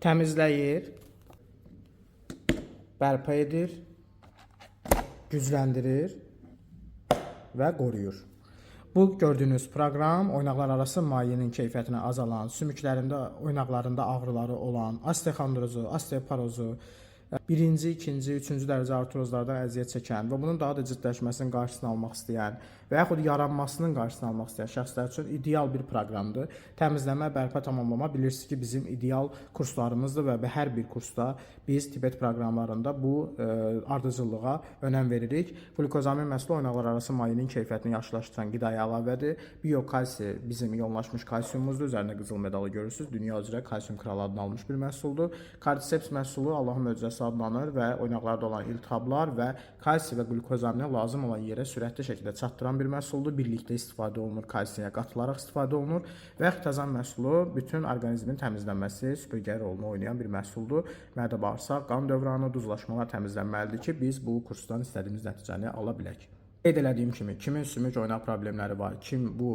təmizləyir, bərpa edir, gücləndirir və qoruyur. Bu gördüyünüz proqram oynaqlar arası mayenin keyfiyyətini azalan, sümüklərində, oynaqlarında ağrıları olan, osteoxondrozu, osteoporozu, birinci, ikinci, üçüncü dərəcə artrozlardan əziyyət çəkən və bunun daha da ciddiləşməsinin qarşısını almaq istəyən və yaxud yaranmasının qarşısını almaq istəyən şəxslər üçün ideal bir proqramdır. Təmizləmə, bərpa, tamamlama bilirsiniz ki, bizim ideal kurslarımızdır və hər bir kursda biz Tibet proqramlarında bu ardıcıllığa önəm veririk. Qlukozamin məhsulu oynaqlar arası mayenin keyfiyyətini yaxşılaşdıran qidaya əlavədir. Biokalsi bizim iyonlaşmış kalsiumumuzdur. Üzərində qızıl medalı görürsünüz. Dünya üzrə kalsium kralı adını almış bir məhsuldur. Kardiseps məhsulu Allahın möcüzəsi adlanır və oynaqlarda olan iltihablar və kalsi və qlukozamini lazım olan yerə sürətli şəkildə çatdıran bir məhsuldur. Birlikdə istifadə olunur, kalsiyə qatılaraq istifadə olunur və xitazan məhsulu bütün orqanizmin təmizlənməsi süpürgə rolunu oynayan bir məhsuldur. Mədə bağırsaq, qan dövranı, duzlaşmalar təmizlənməlidir ki, biz bu kursdan istədiyimiz nəticəni ala bilək. Qeyd elədiyim kimi, kimin sümük oynaq problemləri var, kim bu